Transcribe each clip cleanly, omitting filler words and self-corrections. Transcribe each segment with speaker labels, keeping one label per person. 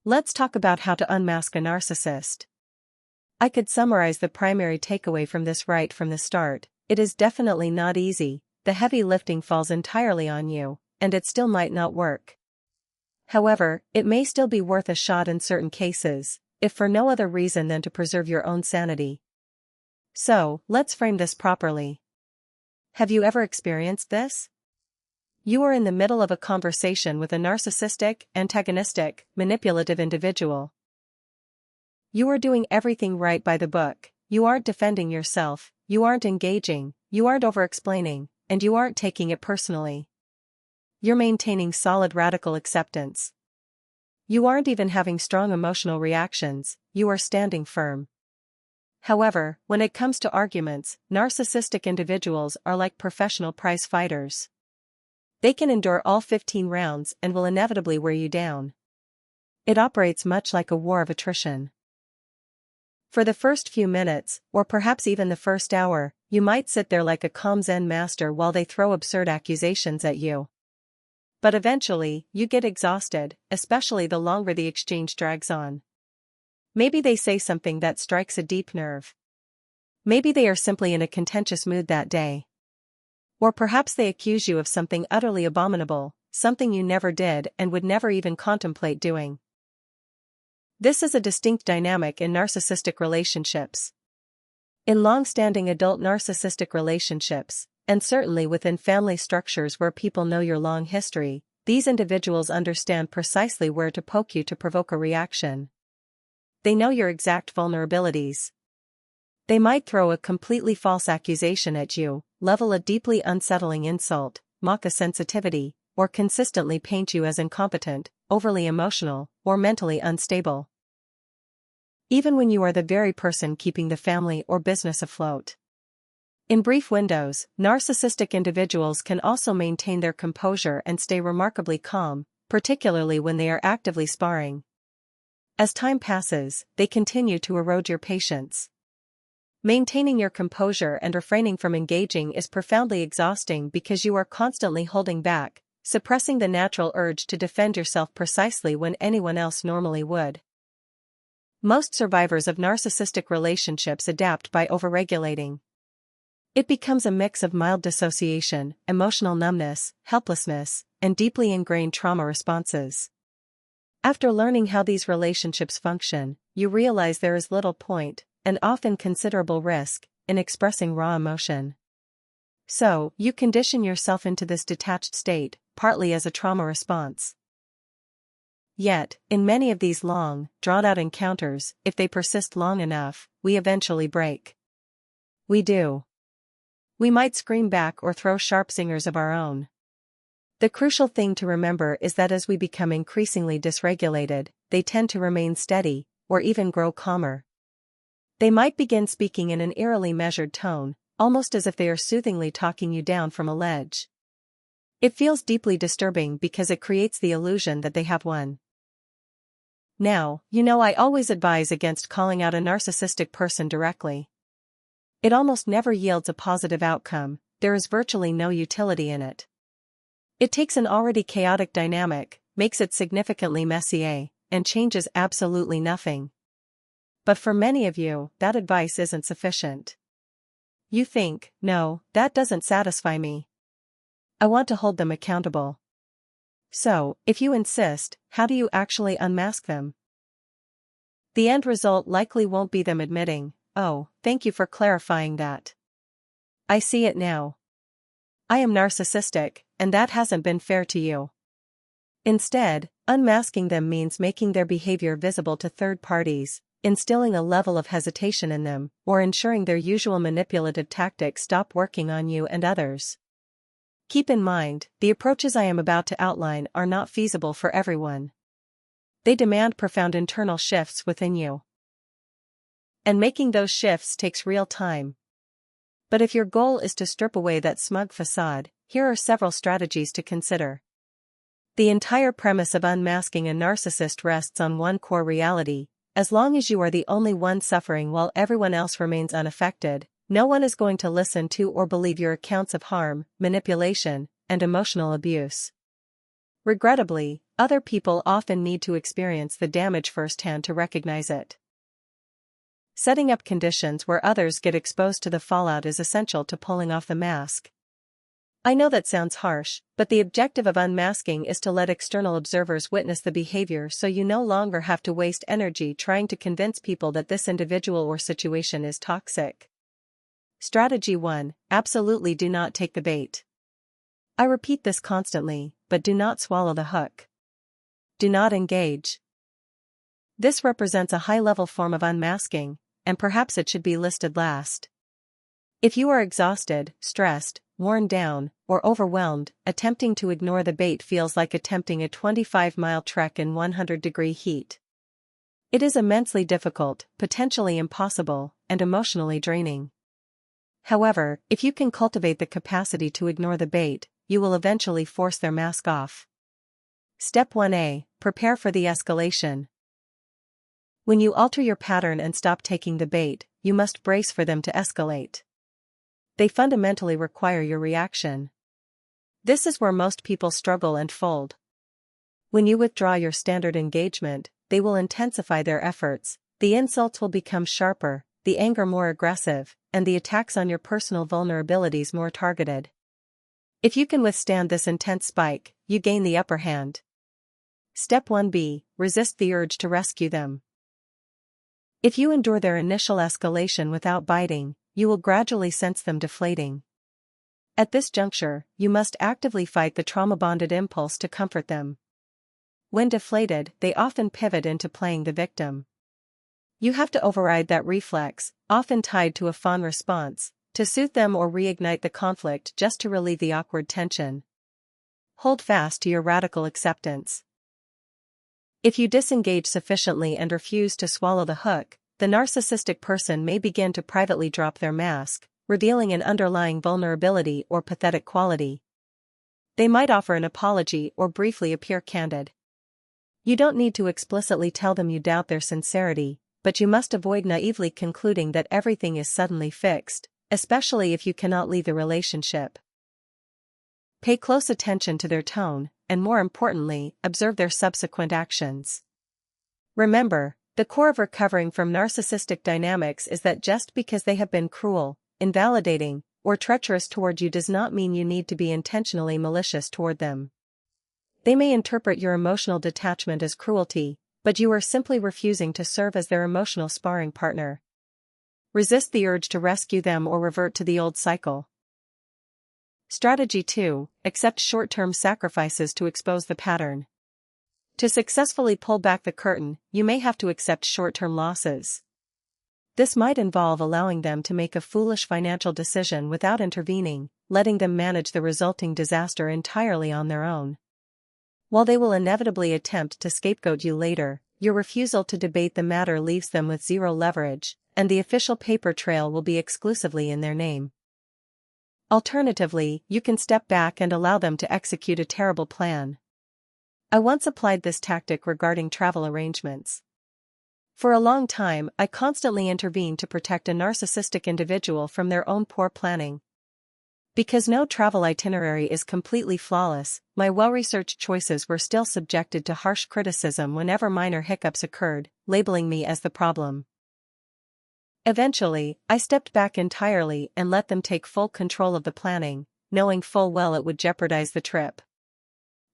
Speaker 1: Let's talk about how to unmask a narcissist. I could summarize the primary takeaway from this right from the start. It is definitely not easy, the heavy lifting falls entirely on you, and it still might not work. However, it may still be worth a shot in certain cases, if for no other reason than to preserve your own sanity. So, let's frame this properly. Have you ever experienced this? You are in the middle of a conversation with a narcissistic, antagonistic, manipulative individual. You are doing everything right by the book, you aren't defending yourself, you aren't engaging, you aren't over-explaining, and you aren't taking it personally. You're maintaining solid radical acceptance. You aren't even having strong emotional reactions, you are standing firm. However, when it comes to arguments, narcissistic individuals are like professional prize fighters. They can endure all 15 rounds and will inevitably wear you down. It operates much like a war of attrition. For the first few minutes, or perhaps even the first hour, you might sit there like a calm Zen master while they throw absurd accusations at you. But eventually, you get exhausted, especially the longer the exchange drags on. Maybe they say something that strikes a deep nerve. Maybe they are simply in a contentious mood that day. Or perhaps they accuse you of something utterly abominable, something you never did and would never even contemplate doing. This is a distinct dynamic in narcissistic relationships. In long-standing adult narcissistic relationships, and certainly within family structures where people know your long history, these individuals understand precisely where to poke you to provoke a reaction. They know your exact vulnerabilities. They might throw a completely false accusation at you, level a deeply unsettling insult, mock a sensitivity, or consistently paint you as incompetent, overly emotional, or mentally unstable. Even when you are the very person keeping the family or business afloat. In brief windows, narcissistic individuals can also maintain their composure and stay remarkably calm, particularly when they are actively sparring. As time passes, they continue to erode your patience. Maintaining your composure and refraining from engaging is profoundly exhausting because you are constantly holding back, suppressing the natural urge to defend yourself precisely when anyone else normally would. Most survivors of narcissistic relationships adapt by overregulating. It becomes a mix of mild dissociation, emotional numbness, helplessness, and deeply ingrained trauma responses. After learning how these relationships function, you realize there is little point, and often considerable risk, in expressing raw emotion. So, you condition yourself into this detached state, partly as a trauma response. Yet, in many of these long, drawn-out encounters, if they persist long enough, we eventually break. We do. We might scream back or throw sharp zingers of our own. The crucial thing to remember is that as we become increasingly dysregulated, they tend to remain steady, or even grow calmer. They might begin speaking in an eerily measured tone, almost as if they are soothingly talking you down from a ledge. It feels deeply disturbing because it creates the illusion that they have won. Now, I always advise against calling out a narcissistic person directly. It almost never yields a positive outcome, there is virtually no utility in it. It takes an already chaotic dynamic, makes it significantly messier, and changes absolutely nothing. But for many of you, that advice isn't sufficient. You think, no, that doesn't satisfy me. I want to hold them accountable. So, if you insist, how do you actually unmask them? The end result likely won't be them admitting, "Oh, thank you for clarifying that. I see it now. I am narcissistic, and that hasn't been fair to you." Instead, unmasking them means making their behavior visible to third parties, instilling a level of hesitation in them, or ensuring their usual manipulative tactics stop working on you and others. Keep in mind, the approaches I am about to outline are not feasible for everyone. They demand profound internal shifts within you. And making those shifts takes real time. But if your goal is to strip away that smug facade, here are several strategies to consider. The entire premise of unmasking a narcissist rests on one core reality: as long as you are the only one suffering while everyone else remains unaffected, no one is going to listen to or believe your accounts of harm, manipulation, and emotional abuse. Regrettably, other people often need to experience the damage firsthand to recognize it. Setting up conditions where others get exposed to the fallout is essential to pulling off the mask. I know that sounds harsh, but the objective of unmasking is to let external observers witness the behavior so you no longer have to waste energy trying to convince people that this individual or situation is toxic. Strategy 1: Absolutely do not take the bait. I repeat this constantly, but do not swallow the hook. Do not engage. This represents a high-level form of unmasking, and perhaps it should be listed last. If you are exhausted, stressed, worn down, or overwhelmed, attempting to ignore the bait feels like attempting a 25-mile trek in 100-degree heat. It is immensely difficult, potentially impossible, and emotionally draining. However, if you can cultivate the capacity to ignore the bait, you will eventually force their mask off. Step 1A: Prepare for the escalation. When you alter your pattern and stop taking the bait, you must brace for them to escalate. They fundamentally require your reaction. This is where most people struggle and fold. When you withdraw your standard engagement, they will intensify their efforts, the insults will become sharper, the anger more aggressive, and the attacks on your personal vulnerabilities more targeted. If you can withstand this intense spike, you gain the upper hand. Step 1B: Resist the urge to rescue them. If you endure their initial escalation without biting, you will gradually sense them deflating. At this juncture, you must actively fight the trauma-bonded impulse to comfort them. When deflated, they often pivot into playing the victim. You have to override that reflex, often tied to a fawn response, to soothe them or reignite the conflict just to relieve the awkward tension. Hold fast to your radical acceptance. If you disengage sufficiently and refuse to swallow the hook, the narcissistic person may begin to privately drop their mask, revealing an underlying vulnerability or pathetic quality. They might offer an apology or briefly appear candid. You don't need to explicitly tell them you doubt their sincerity, but you must avoid naively concluding that everything is suddenly fixed, especially if you cannot leave the relationship. Pay close attention to their tone, and more importantly, observe their subsequent actions. Remember, the core of recovering from narcissistic dynamics is that just because they have been cruel, invalidating, or treacherous toward you does not mean you need to be intentionally malicious toward them. They may interpret your emotional detachment as cruelty, but you are simply refusing to serve as their emotional sparring partner. Resist the urge to rescue them or revert to the old cycle. Strategy 2: Accept short-term sacrifices to expose the pattern. To successfully pull back the curtain, you may have to accept short-term losses. This might involve allowing them to make a foolish financial decision without intervening, letting them manage the resulting disaster entirely on their own. While they will inevitably attempt to scapegoat you later, your refusal to debate the matter leaves them with zero leverage, and the official paper trail will be exclusively in their name. Alternatively, you can step back and allow them to execute a terrible plan. I once applied this tactic regarding travel arrangements. For a long time, I constantly intervened to protect a narcissistic individual from their own poor planning. Because no travel itinerary is completely flawless, my well-researched choices were still subjected to harsh criticism whenever minor hiccups occurred, labeling me as the problem. Eventually, I stepped back entirely and let them take full control of the planning, knowing full well it would jeopardize the trip.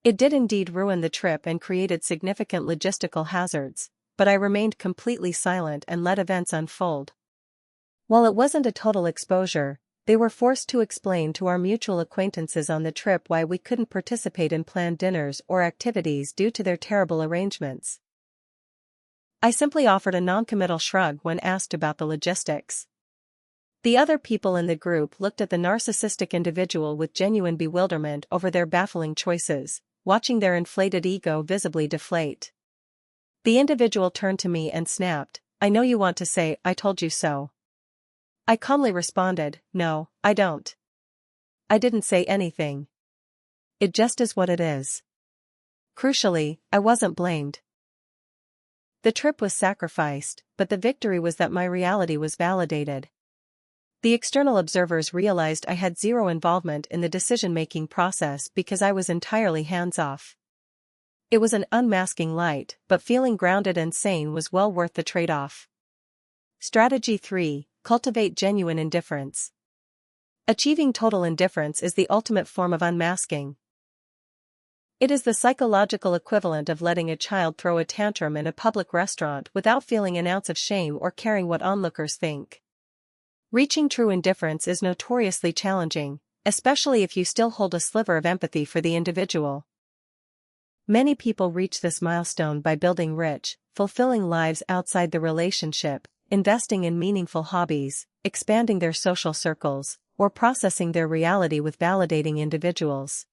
Speaker 1: It did indeed ruin the trip and created significant logistical hazards, but I remained completely silent and let events unfold. While it wasn't a total exposure, they were forced to explain to our mutual acquaintances on the trip why we couldn't participate in planned dinners or activities due to their terrible arrangements. I simply offered a non-committal shrug when asked about the logistics. The other people in the group looked at the narcissistic individual with genuine bewilderment over their baffling choices, watching their inflated ego visibly deflate. The individual turned to me and snapped, "I know you want to say, 'I told you so.'" I calmly responded, "No, I don't. I didn't say anything. It just is what it is." Crucially, I wasn't blamed. The trip was sacrificed, but the victory was that my reality was validated. The external observers realized I had zero involvement in the decision-making process because I was entirely hands-off. It was an unmasking light, but feeling grounded and sane was well worth the trade-off. Strategy 3. Cultivate genuine indifference. Achieving total indifference is the ultimate form of unmasking. It is the psychological equivalent of letting a child throw a tantrum in a public restaurant without feeling an ounce of shame or caring what onlookers think. Reaching true indifference is notoriously challenging, especially if you still hold a sliver of empathy for the individual. Many people reach this milestone by building rich, fulfilling lives outside the relationship, investing in meaningful hobbies, expanding their social circles, or processing their reality with validating individuals.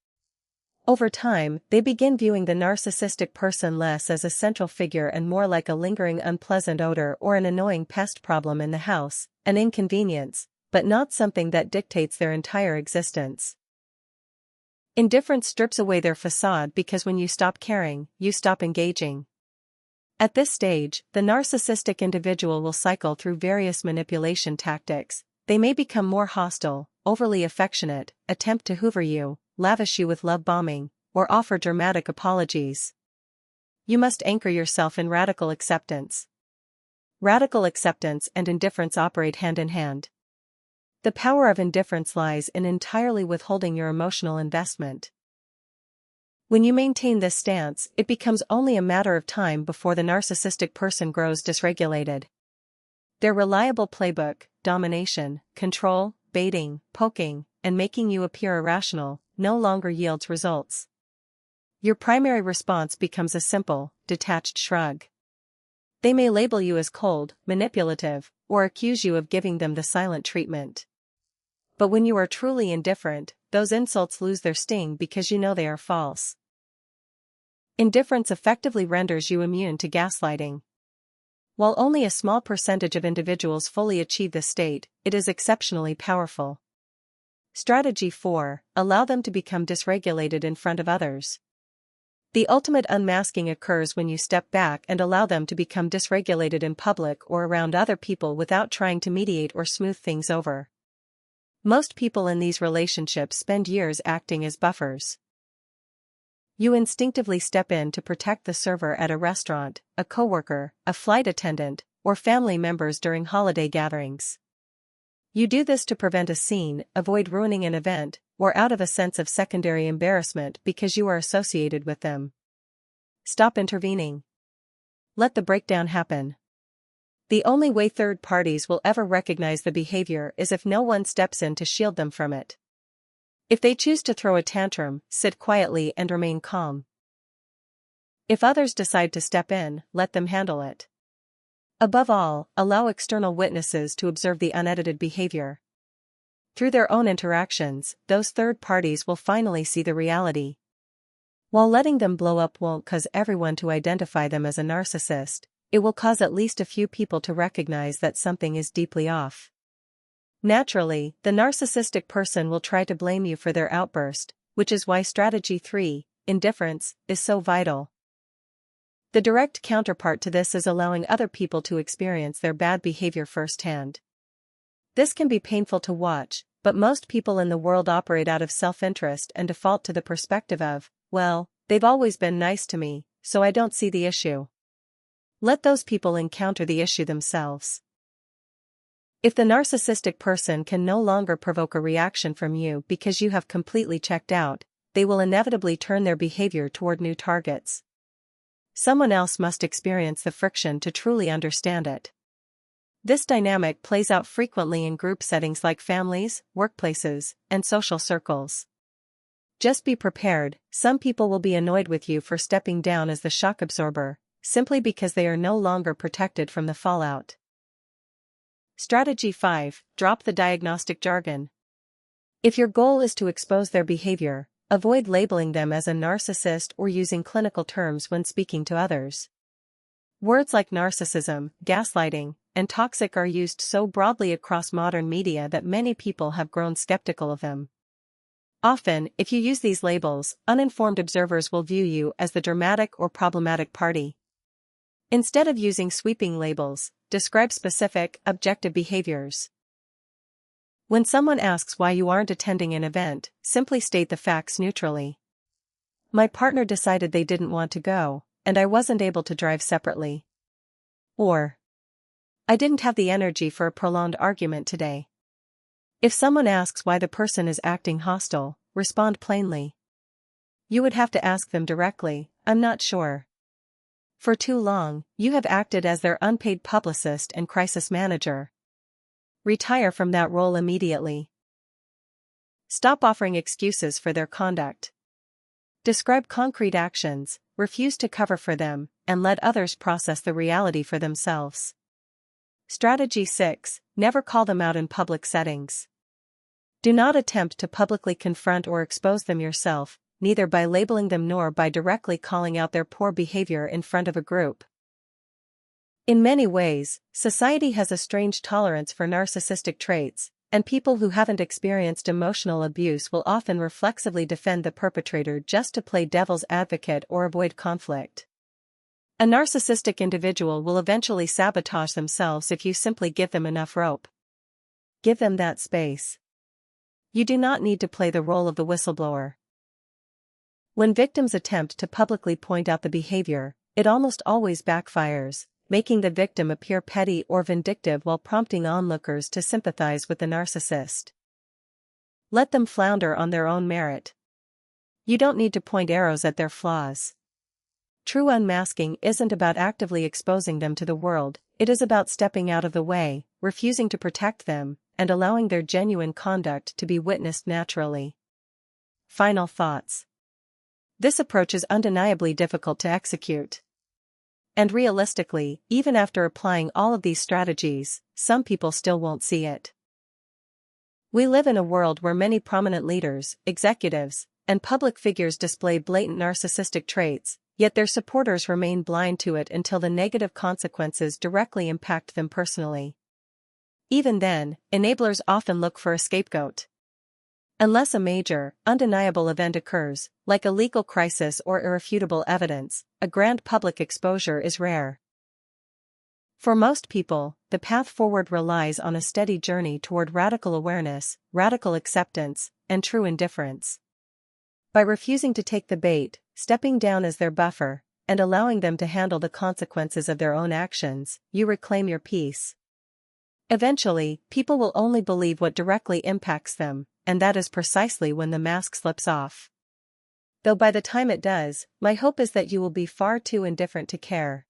Speaker 1: Over time, they begin viewing the narcissistic person less as a central figure and more like a lingering unpleasant odor or an annoying pest problem in the house, an inconvenience, but not something that dictates their entire existence. Indifference strips away their facade because when you stop caring, you stop engaging. At this stage, the narcissistic individual will cycle through various manipulation tactics. They may become more hostile, overly affectionate, attempt to hoover you, lavish you with love bombing, or offer dramatic apologies. You must anchor yourself in radical acceptance. Radical acceptance and indifference operate hand in hand. The power of indifference lies in entirely withholding your emotional investment. When you maintain this stance, it becomes only a matter of time before the narcissistic person grows dysregulated. Their reliable playbook, domination, control, baiting, poking, and making you appear irrational, no longer yields results. Your primary response becomes a simple, detached shrug. They may label you as cold, manipulative, or accuse you of giving them the silent treatment. But when you are truly indifferent, those insults lose their sting because you know they are false. Indifference effectively renders you immune to gaslighting. While only a small percentage of individuals fully achieve this state, it is exceptionally powerful. Strategy 4. Allow them to become dysregulated in front of others. The ultimate unmasking occurs when you step back and allow them to become dysregulated in public or around other people without trying to mediate or smooth things over. Most people in these relationships spend years acting as buffers. You instinctively step in to protect the server at a restaurant, a coworker, a flight attendant, or family members during holiday gatherings. You do this to prevent a scene, avoid ruining an event, or out of a sense of secondary embarrassment because you are associated with them. Stop intervening. Let the breakdown happen. The only way third parties will ever recognize the behavior is if no one steps in to shield them from it. If they choose to throw a tantrum, sit quietly and remain calm. If others decide to step in, let them handle it. Above all, allow external witnesses to observe the unedited behavior. Through their own interactions, those third parties will finally see the reality. While letting them blow up won't cause everyone to identify them as a narcissist, it will cause at least a few people to recognize that something is deeply off. Naturally, the narcissistic person will try to blame you for their outburst, which is why strategy 3, indifference, is so vital. The direct counterpart to this is allowing other people to experience their bad behavior firsthand. This can be painful to watch, but most people in the world operate out of self-interest and default to the perspective of, well, they've always been nice to me, so I don't see the issue. Let those people encounter the issue themselves. If the narcissistic person can no longer provoke a reaction from you because you have completely checked out, they will inevitably turn their behavior toward new targets. Someone else must experience the friction to truly understand it. This dynamic plays out frequently in group settings like families, workplaces, and social circles. Just be prepared, some people will be annoyed with you for stepping down as the shock absorber, simply because they are no longer protected from the fallout. Strategy 5. Drop the diagnostic jargon. If your goal is to expose their behavior, avoid labeling them as a narcissist or using clinical terms when speaking to others. Words like narcissism, gaslighting, and toxic are used so broadly across modern media that many people have grown skeptical of them. Often, if you use these labels, uninformed observers will view you as the dramatic or problematic party. Instead of using sweeping labels, describe specific, objective behaviors. When someone asks why you aren't attending an event, simply state the facts neutrally. My partner decided they didn't want to go, and I wasn't able to drive separately. Or, I didn't have the energy for a prolonged argument today. If someone asks why the person is acting hostile, respond plainly. You would have to ask them directly, I'm not sure. For too long, you have acted as their unpaid publicist and crisis manager. Retire from that role immediately. Stop offering excuses for their conduct. Describe concrete actions, refuse to cover for them, and let others process the reality for themselves. Strategy 6. Never call them out in public settings. Do not attempt to publicly confront or expose them yourself, neither by labeling them nor by directly calling out their poor behavior in front of a group. In many ways, society has a strange tolerance for narcissistic traits, and people who haven't experienced emotional abuse will often reflexively defend the perpetrator just to play devil's advocate or avoid conflict. A narcissistic individual will eventually sabotage themselves if you simply give them enough rope. Give them that space. You do not need to play the role of the whistleblower. When victims attempt to publicly point out the behavior, it almost always backfires, making the victim appear petty or vindictive while prompting onlookers to sympathize with the narcissist. Let them flounder on their own merit. You don't need to point arrows at their flaws. True unmasking isn't about actively exposing them to the world, it is about stepping out of the way, refusing to protect them, and allowing their genuine conduct to be witnessed naturally. Final thoughts. This approach is undeniably difficult to execute. And realistically, even after applying all of these strategies, some people still won't see it. We live in a world where many prominent leaders, executives, and public figures display blatant narcissistic traits, yet their supporters remain blind to it until the negative consequences directly impact them personally. Even then, enablers often look for a scapegoat. Unless a major, undeniable event occurs, like a legal crisis or irrefutable evidence, a grand public exposure is rare. For most people, the path forward relies on a steady journey toward radical awareness, radical acceptance, and true indifference. By refusing to take the bait, stepping down as their buffer, and allowing them to handle the consequences of their own actions, you reclaim your peace. Eventually, people will only believe what directly impacts them, and that is precisely when the mask slips off. Though by the time it does, my hope is that you will be far too indifferent to care.